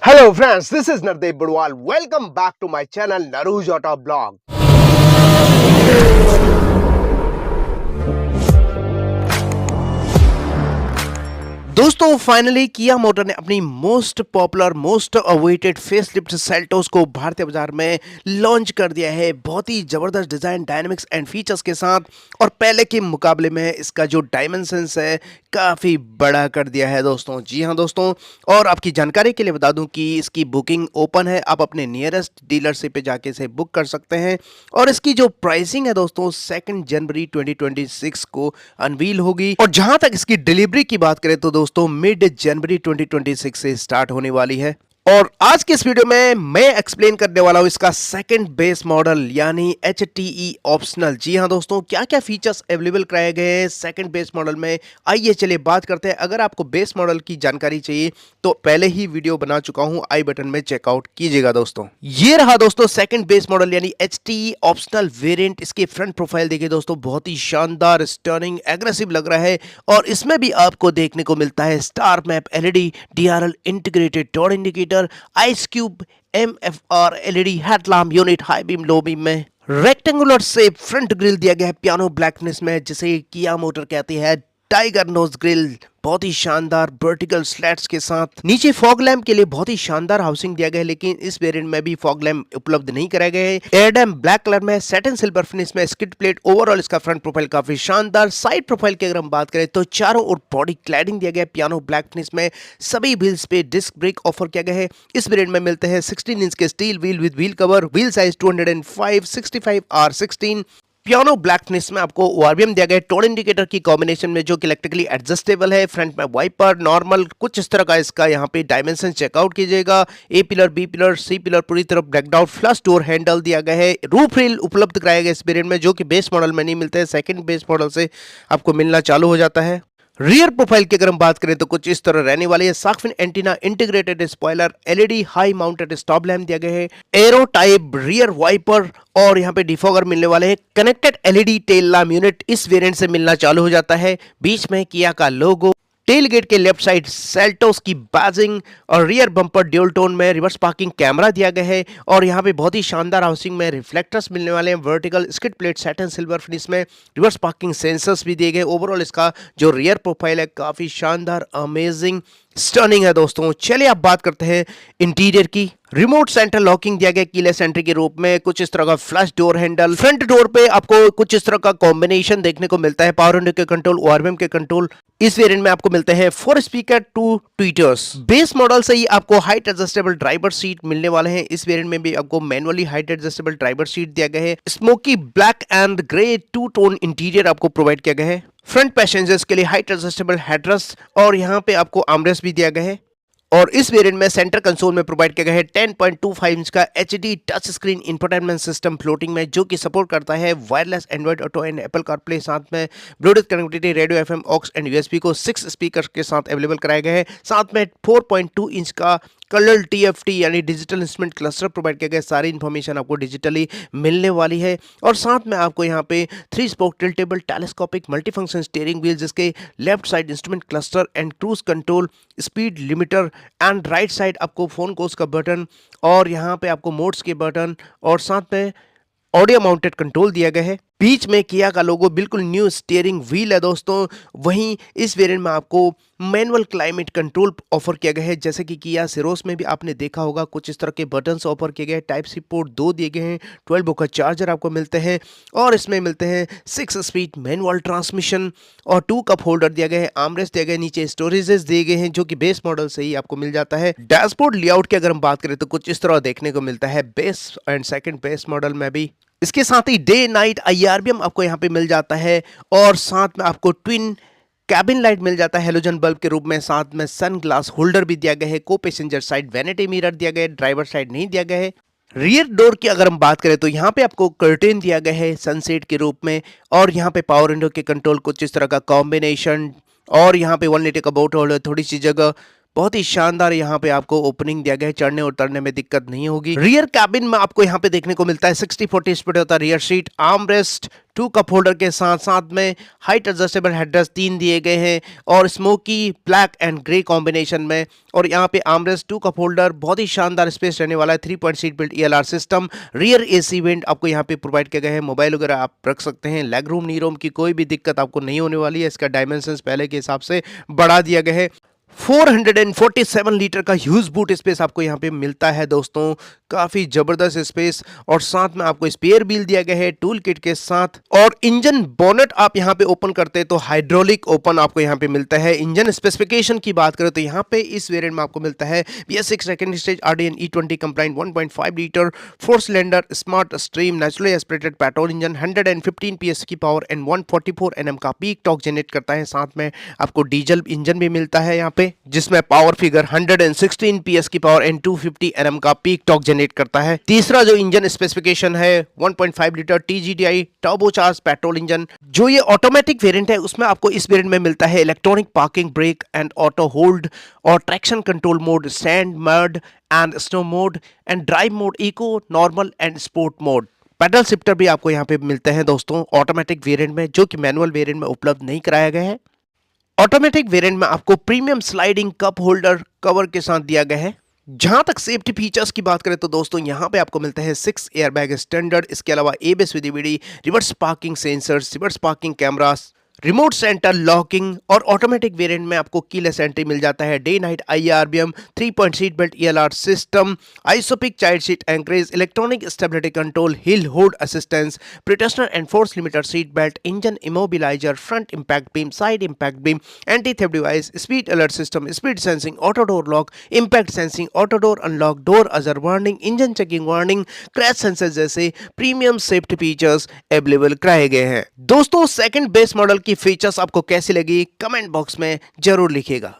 Hello friends, this is Nardeep Budwal. Welcome back to my channel Naruj Auto Blog. दोस्तों finally किया motor ने अपनी most popular most awaited facelift Seltos को भारतीय बाजार में लॉन्च कर दिया है। बहुत ही ज़बरदस्त डिज़ाइन डायनामिक्स एंड फीचर्स के साथ और पहले के मुकाबले में इसका जो डायमेंशंस है काफ़ी बड़ा कर दिया है दोस्तों। जी हाँ दोस्तों, और आपकी जानकारी के लिए बता दूं कि इसकी बुकिंग ओपन है। आप अपने नियरेस्ट डीलरशिप पे जाके इसे बुक कर सकते हैं और इसकी जो प्राइसिंग है दोस्तों 2 जनवरी 2026 को अनवील होगी। और जहां तक इसकी डिलीवरी की बात करें तो दोस्तों मिड जनवरी 2026 से स्टार्ट होने वाली है। और आज के इस वीडियो में मैं एक्सप्लेन करने वाला हूं इसका सेकंड बेस मॉडल यानी HTE ऑप्शनल। जी हां दोस्तों, क्या क्या फीचर्स अवेलेबल कराए गए हैं सेकंड बेस मॉडल में, आइए चलिए बात करते हैं। अगर आपको बेस मॉडल की जानकारी चाहिए तो पहले ही वीडियो बना चुका हूं, आई बटन में चेकआउट कीजिएगा दोस्तों। ये रहा दोस्तों सेकंड बेस मॉडल यानी HTE ऑप्शनल वेरिएंट। इसके फ्रंट प्रोफाइल देखिए दोस्तों, बहुत ही शानदार स्टर्निंग एग्रेसिव लग रहा है और इसमें भी आपको देखने को मिलता है star map LED DRL integrated turn indicator, ice cube MFR LED headlamp unit high beam low beam में, रेक्टेंगुलर शेप फ्रंट ग्रिल दिया गया है पियानो ब्लैकनेस में जिसे किया मोटर कहती है, टाइगर नोज ग्रिल बहुत ही शानदार वर्टिकल स्लैट्स के साथ, नीचे फॉग लैम्प के लिए बहुत ही शानदार हाउसिंग दिया गया है, लेकिन इस वेरिएंट में भी फॉग लैम्प उपलब्ध नहीं कराए गए हैं। एयरडैम ब्लैक कलर में, सैटिन सिल्वर फिनिश में, स्किड प्लेट। ओवरऑल इसका फ्रंट प्रोफाइल काफी शानदार। साइड प्रोफाइल की अगर हम बात करें तो चारों ओर बॉडी क्लैडिंग दिया गया है पियानो ब्लैक फिनिश में। सभी व्हील्स पे डिस्क ब्रेक ऑफर किया गया है। इस वेरिएंट में मिलते हैं 16 इंच के steel wheel with wheel cover, wheel size 205 65 R16। Piano black finish में आपको ORVM दिया गया है टर्न इंडिकेटर की कॉम्बिनेशन में जो कि इलेक्ट्रिकली एडजस्टेबल है। फ्रंट में वाइपर नॉर्मल कुछ इस तरह का इसका यहाँ पे डायमेंशन चेकआउट कीजिएगा। A pillar, B pillar, C pillar पूरी तरफ blacked out. Flush door handle दिया गया है। रूफ रेल उपलब्ध कराया गया इस वेरिएंट में जो कि बेस मॉडल में नहीं मिलते हैं, सेकंड बेस मॉडल से आपको मिलना चालू हो जाता है। रियर प्रोफाइल की अगर हम बात करें तो कुछ इस तरह रहने वाली है। Shark fin antenna, integrated spoiler, LED high mounted stop lamp दिया गया है, एरो टाइप रियर वाइपर और यहाँ पे डिफॉगर मिलने वाले हैं। Connected LED tail lamp unit इस वेरिएंट से मिलना चालू हो जाता है। बीच में किया का लोगो, टेल गेट के लेफ्ट साइड सेल्टोस की बैजिंग और रियर बम्पर ड्यूल टोन में, रिवर्स पार्किंग कैमरा दिया गया है और यहाँ पे बहुत ही शानदार हाउसिंग में रिफ्लेक्टर्स मिलने वाले हैं। Vertical skid plate satin silver finish में, रिवर्स पार्किंग सेंसर्स भी दिए गए। ओवरऑल इसका जो रियर प्रोफाइल है काफी शानदार अमेजिंग स्टर्निंग है दोस्तों। चलिए आप बात करते हैं इंटीरियर की। रिमोट सेंटर लॉकिंग दिया गया कीलेस एंट्री के रूप में, कुछ इस तरह का flush door handle. Front door पे आपको कुछ इस तरह का कॉम्बिनेशन देखने को मिलता है, पावर विंडो के कंट्रोल, ORVM के कंट्रोल। इस वेरिएंट में आपको मिलते हैं 4 स्पीकर 2 ट्वीटर्स। बेस मॉडल से ही आपको हाइट एडजस्टेबल ड्राइवर सीट मिलने वाले हैं। इस वेरिएंट में भी आपको manually height adjustable driver seat दिया गया है। Smoky black and grey 2 tone interior आपको प्रोवाइड किया गया है। फ्रंट पैसेंजर्स के लिए हाइट एडजस्टेबल हेडरेस्ट और यहाँ पे आपको आर्मरेस्ट भी दिया गया है। और इस वेरिएंट में सेंटर कंसोल में प्रोवाइड किया गया है 10.25 इंच का HD touch screen infotainment system floating में जो कि सपोर्ट करता है wireless Android auto and Apple CarPlay. साथ में Bluetooth connectivity, radio FM, aux and USB को 6 स्पीकर के साथ अवेलेबल कराया गया है। साथ में 4.2 इंच का कलर TFT यानी डिजिटल इंस्ट्रूमेंट क्लस्टर प्रोवाइड किया गया। सारी इन्फॉर्मेशन आपको डिजिटली मिलने वाली है। और साथ में आपको यहाँ पे 3 spoke tiltable telescopic multifunction steering wheel जिसके left side instrument cluster and cruise control, speed limiter and right side आपको फोन कॉल्स का बटन और यहाँ पे आपको मोड्स के बटन और साथ में ऑडियो माउंटेड कंट्रोल दिया गया है। बीच में किया का लोगो, बिल्कुल न्यू स्टीयरिंग व्हील है दोस्तों। वहीं इस वेरिएंट में आपको मैनुअल क्लाइमेट कंट्रोल ऑफर किया गया है, जैसे कि किया सिरोस में भी आपने देखा होगा कुछ इस तरह के बटन्स ऑफर किए गए। टाइप सी पोर्ट 2 दिए गए हैं, 12 वोल्ट का चार्जर आपको मिलते हैं और इसमें मिलते हैं 6 स्पीड मैनुअल ट्रांसमिशन और 2 कप होल्डर दिया गया है। आर्मरेस्ट दिया गया, नीचे स्टोरेजेस दिए गए हैं जो कि बेस मॉडल से ही आपको मिल जाता है। डैशबोर्ड लेआउट की अगर हम बात करें तो कुछ इस तरह देखने को मिलता है base and second base model में भी। इसके साथ ही डे नाइट IRBM आपको यहाँ पे मिल जाता है और साथ में आपको ट्विन कैबिन लाइट मिल जाता है हेलोजन बल्ब के रूप में। साथ में सन ग्लास होल्डर भी दिया गया है। को पैसेंजर साइड वैनिटी मिरर दिया गया है, ड्राइवर साइड नहीं दिया गया है। रियर डोर की अगर हम बात करें तो यहाँ पे आपको कर्टेन दिया गया है सनसेट के रूप में और यहाँ पे पावर विंडो के कंट्रोल कुछ इस तरह का कॉम्बिनेशन और यहाँ पे 1 लीटर का बोट होल्डर, थोड़ी सी जगह, बहुत ही शानदार यहाँ पे आपको ओपनिंग दिया गया है, चढ़ने और उतरने में दिक्कत नहीं होगी। रियर कैबिन में आपको यहाँ पे देखने को मिलता है 60-40 स्प्लिट होता है rear seat, arm rest, 2 cup holder के साथ साथ में हाइट एडजस्टेबल हेडरेस्ट 3 दिए गए हैं और smoky black and grey combination में। और यहाँ पे आर्मरेस्ट, 2 कप होल्डर, बहुत ही शानदार स्पेस रहने वाला है। 3 point seat belt ELR system, rear AC went आपको यहाँ पे प्रोवाइड किया गया है। मोबाइल वगैरह आप रख सकते हैं। लेग रूम नी रूम की कोई भी दिक्कत आपको नहीं होने वाली है। इसका डायमेंशंस पहले के हिसाब से बढ़ा दिया गया है। 447 लीटर का ह्यूज बूट स्पेस आपको यहाँ पे मिलता है दोस्तों, काफी जबरदस्त स्पेस। और साथ में आपको स्पेयर व्हील दिया गया है टूल किट के साथ। और इंजन बोनेट आप यहाँ पे ओपन करते हैं तो हाइड्रोलिक ओपन आपको यहाँ पे मिलता है। इंजन स्पेसिफिकेशन की बात करें तो यहाँ पे इस वेरिएंट में आपको मिलता है BS6 second stage RDN E20 compliant 1.5 litre 4 cylinder smart stream naturally aspirated petrol engine, 115 PS की पावर एंड 144 Nm का पीक टॉर्क जनरेट करता है। साथ में आपको डीजल इंजन भी मिलता है यहाँ पे, जिसमें पावर फिगर 116 PS की पावर एंड 250 Nm का पीक टॉर्क जनरेट करता है। तीसरा जो इंजन स्पेसिफिकेशन है 1.5 litre TGDI turbocharge petrol engine. जो ये ऑटोमेटिक वेरिएंट है उसमें आपको इस वेरिएंट में मिलता है electronic parking brake and auto hold और traction control mode, sand, mud and snow mode and drive mode, eco, normal and sport mode. Paddle shifter भी आपको यहाँ पे मिलते हैं दोस्तों ऑटोमेटिक वेरिएंट में, जो कि मैनुअल वेरिएंट में उपलब्ध नहीं कराया गया है। ऑटोमेटिक वेरिएंट में आपको premium sliding cup holder cover के साथ दिया गया है। जहां तक सेफ्टी फीचर्स की बात करें तो दोस्तों यहाँ पे आपको मिलता है 6 एयरबैग स्टैंडर्ड, इसके अलावा ABS with EBD, reverse parking sensors, reverse parking cameras, remote centre locking. और ऑटोमेटिक वेरिएंट में आपको कीलेस एंट्री मिल जाता है, day night IRBM, 3 point seat belt ELR system, ISOFIX child seat anchorage, electronic stability control, hill hold assistance, pretensioner and force limiter seat belt, engine immobiliser, front impact beam, side impact beam, anti theft device, speed alert system, speed sensing, auto door lock, impact sensing, auto door unlock, door अजर warning, engine checking warning, crash sensor जैसे premium safety features available कराए गए हैं। दोस्तों second base model की features आपको कैसी लगी कमेंट बॉक्स में जरूर लिखिएगा।